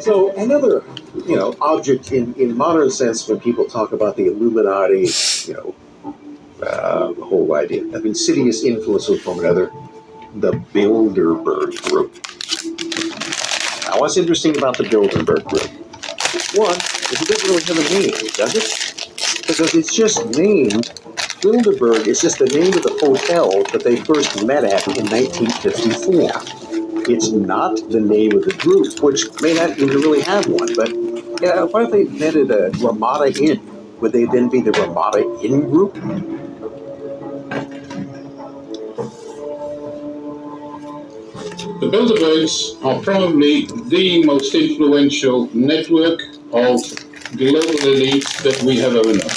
So another, object in modern sense when people talk about the Illuminati, the whole idea of insidious influence from another, the Bilderberg Group. Now, what's interesting about the Bilderberg Group? One, is it doesn't really have a name, does it? Because it's just named, Bilderberg is just the name of the hotel that they first met at in 1954. It's not the name of the group, which may not even really have one, but what if they met at a Ramada Inn? Would they then be the Ramada Inn Group? The Bilderbergs are probably the most influential network of global elites that we have ever known.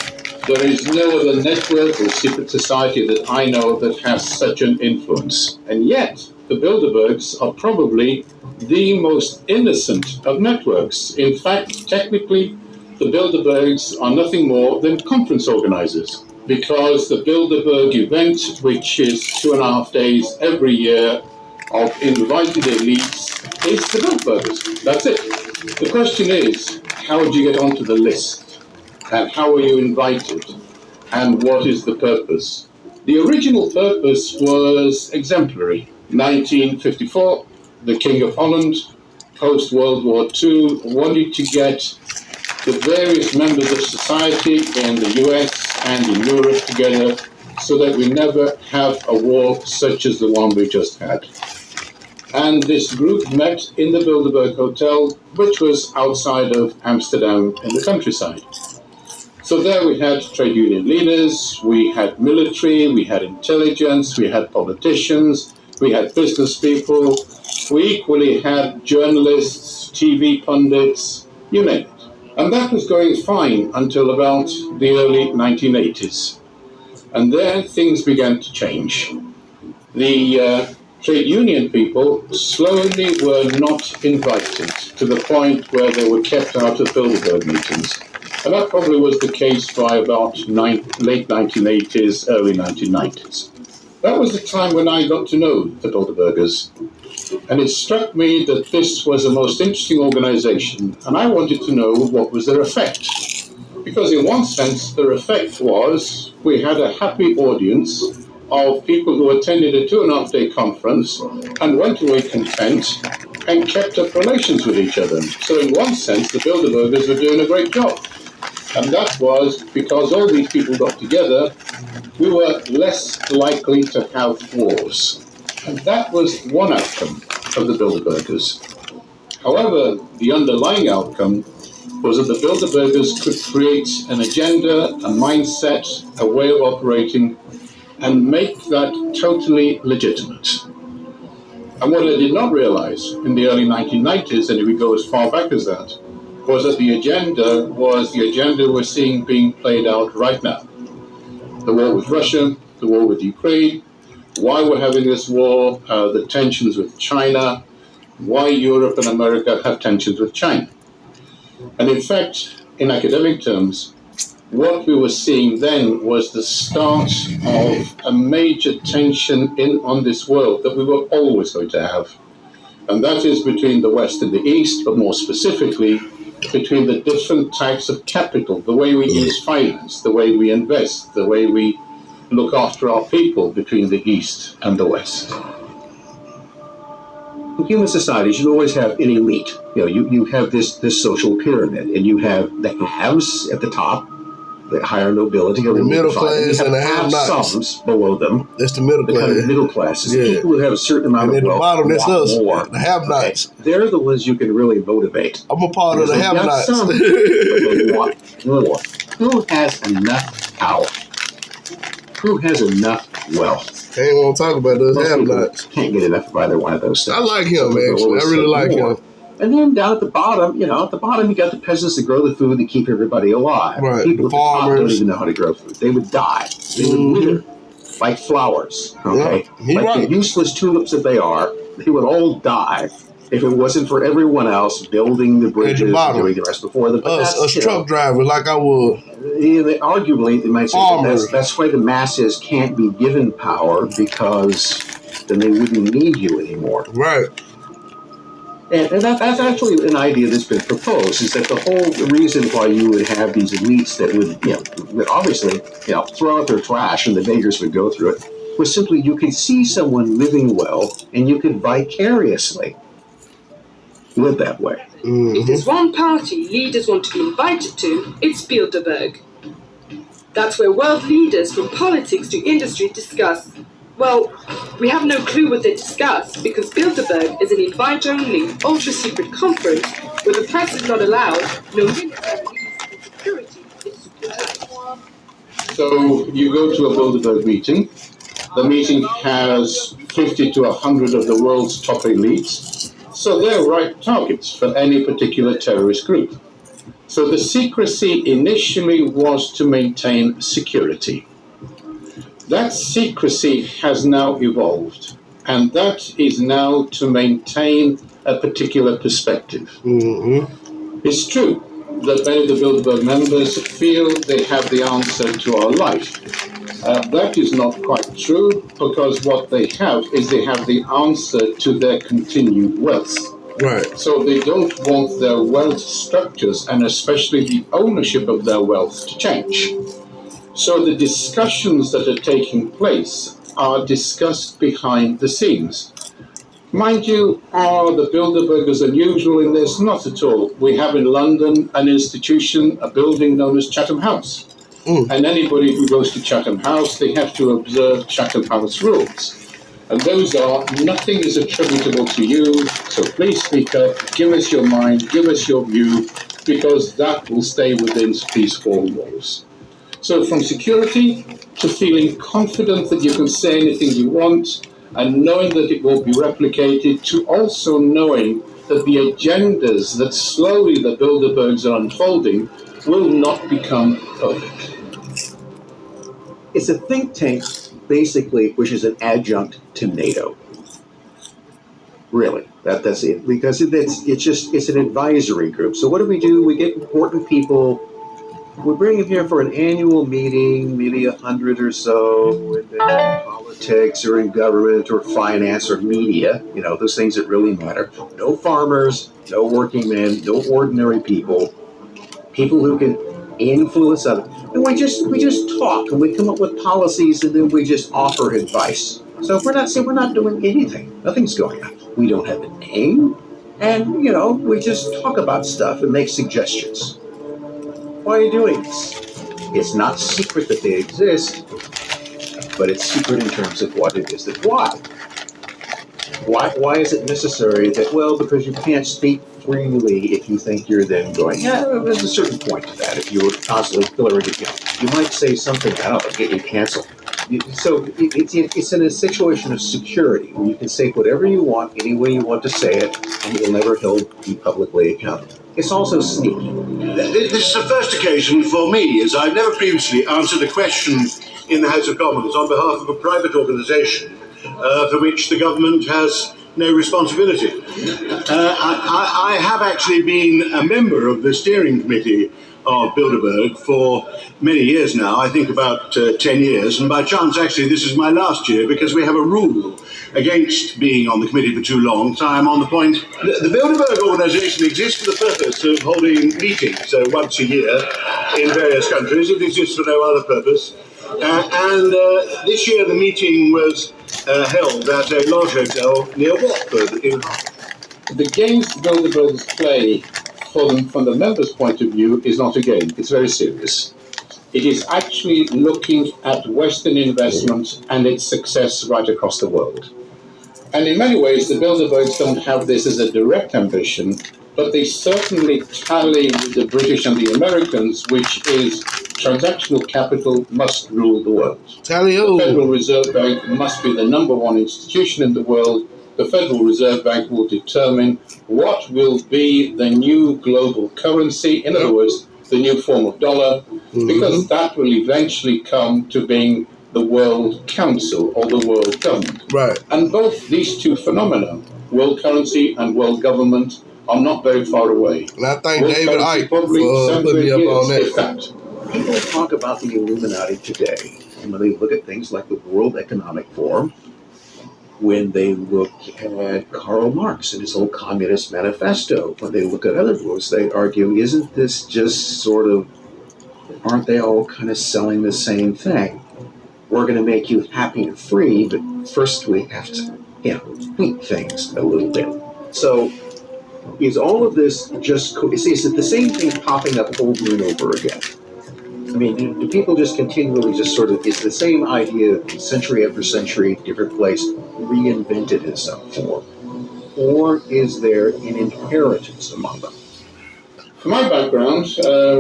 There is no other network or secret society that I know that has such an influence. And yet, the Bilderbergs are probably the most innocent of networks. In fact, technically, the Bilderbergs are nothing more than conference organizers, because the Bilderberg event, which is 2.5 days every year of invited elites, is the Bilderbergers. That's it. The question is, how did you get onto the list? And how are you invited? And what is the purpose? The original purpose was exemplary. 1954, the King of Holland, post-World War II, wanted to get the various members of society in the US and in Europe together so that we never have a war such as the one we just had. And this group met in the Bilderberg Hotel, which was outside of Amsterdam in the countryside. So there we had trade union leaders, we had military, we had intelligence, we had politicians, we had business people, we equally had journalists, TV pundits, you name it. And that was going fine until about the early 1980s. And then things began to change. The trade union people slowly were not invited to the point where they were kept out of Bilderberg meetings. And that probably was the case by about late 1980s, early 1990s. That was the time when I got to know the Bilderbergers. And it struck me that this was a most interesting organization, and I wanted to know what was their effect. Because in one sense, their effect was we had a happy audience of people who attended a 2.5-day conference and went away content and kept up relations with each other. So in one sense, the Bilderbergers were doing a great job. And that was because all these people got together, we were less likely to have wars. And that was one outcome of the Bilderbergers. However, the underlying outcome was that the Bilderbergers could create an agenda, a mindset, a way of operating, and make that totally legitimate. And what I did not realize in the early 1990s, and if we go as far back as that, was that the agenda was the agenda we're seeing being played out right now. The war with Russia, the war with Ukraine, why we're having this war, the tensions with China, why Europe and America have tensions with China. And in fact, in academic terms, what we were seeing then was the start of a major tension on this world that we were always going to have. And that is between the West and the East, but more specifically, between the different types of capital, the way we use finance, the way we invest, the way we look after our people between the East and the West. In human societies, you always have an elite. You have this social pyramid, and you have the haves at the top, the higher nobility, or the middle class, and the have-nots below them. That's the middle class. The kind of middle classes. Yeah. People who have a certain amount of wealth. And at the bottom, that's us, more. the have-nots. Okay. They're the ones you can really motivate. I'm a part of the have-nots. Some, but they want more. Who has enough power? Who has enough wealth? I ain't want to talk about those Most have-nots. can't get enough of either one of those things. I like him, actually. I really like him. And then down at the bottom, you got the peasants that grow the food that keep everybody alive. Right. People The at the top don't farmers. even know how to grow food. They would die. They would wither like flowers. Okay, Yeah, he like right. the useless tulips that they are, they would all die if it wasn't for everyone else building the bridges and bottom. doing the rest before them. But Us that's, truck drivers like I would. Arguably, they might say Farmers. that's why the masses can't be given power, because then they wouldn't need you anymore. Right. And that's actually an idea that's been proposed, is that the whole reason why you would have these elites that would obviously, throw out their trash and the beggars would go through it, was simply you could see someone living well and you could vicariously live that way. If there's one party leaders want to be invited to, it's Bilderberg. That's where world leaders from politics to industry discuss. Well, we have no clue what they discuss, because Bilderberg is an invite-only, ultra-secret conference where the press is not allowed, no military police, and security is super tight. So you go to a Bilderberg meeting. The meeting has 50 to 100 of the world's top elites. So they're right targets for any particular terrorist group. So the secrecy initially was to maintain security. That secrecy has now evolved, and that is now to maintain a particular perspective. It's true that many of the Bilderberg members feel they have the answer to our life. That is not quite true, because what they have is they have the answer to their continued wealth. Right. So they don't want their wealth structures, and especially the ownership of their wealth, to change. So the discussions that are taking place are discussed behind the scenes. Mind you, are the Bilderbergers unusual in this? Not at all. We have in London an institution, a building known as Chatham House. And anybody who goes to Chatham House, they have to observe Chatham House rules. And those are, nothing is attributable to you, so please speak up, give us your mind, give us your view, because that will stay within these four walls. So from security to feeling confident that you can say anything you want, and knowing that it won't be replicated, to also knowing that the agendas that slowly the Bilderbergs are unfolding will not become perfect. It's a think tank, basically, which is an adjunct to NATO. Really, that's it. Because it's an advisory group. So what do? We get important people. We bring them here for an annual meeting, maybe 100 or so, in politics or in government or finance or media, those things that really matter. No farmers, no working men, no ordinary people who can influence others. And we just talk, and we come up with policies, and then we just offer advice. So if we're not doing anything, nothing's going on. We don't have a name, and we just talk about stuff and make suggestions. Why are you doing this? It's not secret that they exist, but it's secret in terms of what it is that why. Why is it necessary that, because you can't speak freely if you think you're then going, there's a certain point to that. If you were constantly pilloried, you might say something out and get you canceled. So it's in a situation of security where you can say whatever you want, any way you want to say it, and you'll never be publicly accountable. It's also sneaky. This is the first occasion for me, as I've never previously answered a question in the House of Commons on behalf of a private organisation for which the government has no responsibility. I have actually been a member of the steering committee of Bilderberg for many years now, I think about 10 years, and by chance actually this is my last year because we have a rule against being on the committee for too long, so I'm on the point. The Bilderberg organisation exists for the purpose of holding meetings once a year in various countries. It exists for no other purpose. And this year the meeting was held at a lodge hotel near Watford in Hull. The games the Bilderbergs play from the members' point of view is not a game. It's very serious. It is actually looking at Western investment and its success right across the world. And in many ways, the Bilderbergs don't have this as a direct ambition, but they certainly tally with the British and the Americans, which is transactional capital must rule the world. Tally-o. The Federal Reserve Bank must be the number one institution in the world, the Federal Reserve Bank will determine what will be the new global currency, in other words, the new form of dollar, because that will eventually come to being the World Council or the World Government. Right. And both these two phenomena, world currency and world government, are not very far away. And I thank World David currency Icke probably for putting me up 7 on years, that. if that. People talk about the Illuminati today, and when they look at things like the World Economic Forum, when they look at Karl Marx and his whole Communist Manifesto, when they look at other books, they argue, isn't this just sort of, aren't they all kind of selling the same thing? We're going to make you happy and free, but first we have to, tweak things a little bit. So, is all of this just, is it the same thing popping up over and over again? I mean, do people just continually just sort of, is the same idea century after century, different place, reinvented in some form? Or is there an inheritance among them? For my background,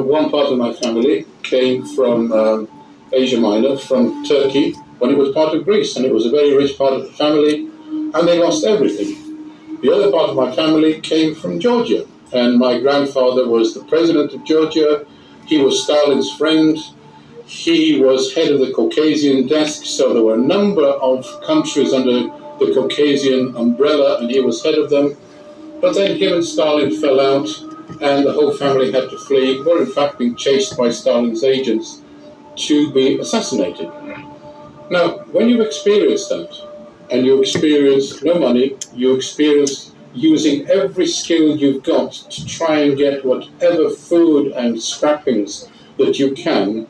one part of my family came from Asia Minor, from Turkey, when it was part of Greece, and it was a very rich part of the family, and they lost everything. The other part of my family came from Georgia, and my grandfather was the president of Georgia. He was Stalin's friend. He was head of the Caucasian desk, so there were a number of countries under the Caucasian umbrella, and he was head of them. But then him and Stalin fell out, and the whole family had to flee, were in fact being chased by Stalin's agents to be assassinated. Now, when you experience that, and you experience no money, you experience using every skill you've got to try and get whatever food and scrappings that you can,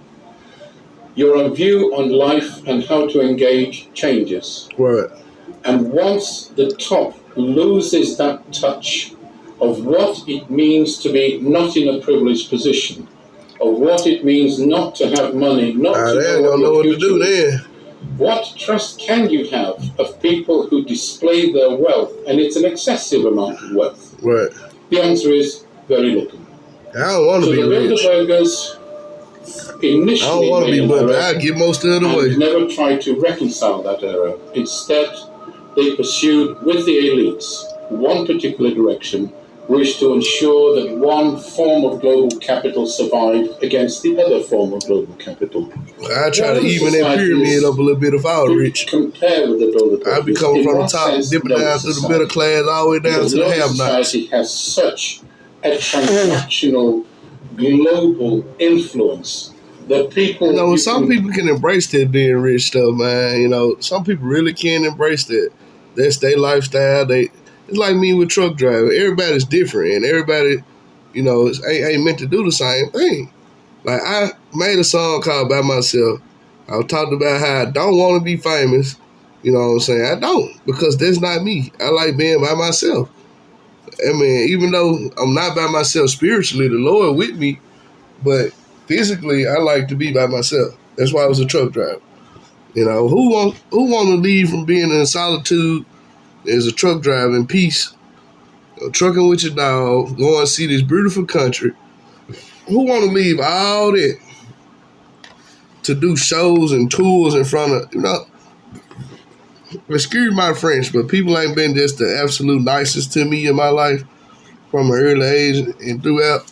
your view on life and how to engage changes. Right. And once the top loses that touch of what it means to be not in a privileged position, of what it means not to have money, not to They ain't gonna know what to do then. what trust can you have of people who display their wealth, and it's an excessive amount of wealth? Right. The answer is very little. I don't want to So be the rich. Bilderbergers initially I don't want to be, made but an error I get most of the and way. never tried to reconcile that error. Instead, they pursued with the elites one particular direction, which to ensure that one form of global capital survived against the other form of global capital. I try to even that pyramid up a little bit if I was rich. Compare with the Bilderbergers. I'd be coming In from the what top, sense dipping no down through the society? middle class, all the way down Because to the no have-nots. society has such a transactional global influence that people... You know, some people can embrace that being rich stuff, man. You know, some people really can embrace that. That's their lifestyle. It's like me with truck driving. Everybody's different, and everybody, you know, ain't meant to do the same thing. Like, I made a song called By Myself. I talked about how I don't want to be famous. You know what I'm saying? I don't, because that's not me. I like being by myself. I mean, even though I'm not by myself spiritually, the Lord with me, but physically, I like to be by myself. That's why I was a truck driver. You know, who want to leave from being in solitude as a truck driver in peace, trucking with your dog, going and see this beautiful country? Who want to leave all that to do shows and tours in front of, you know, excuse my French, but people ain't been just the absolute nicest to me in my life from an early age and throughout.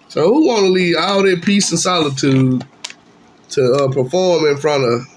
So who want to leave all that peace and solitude to perform in front of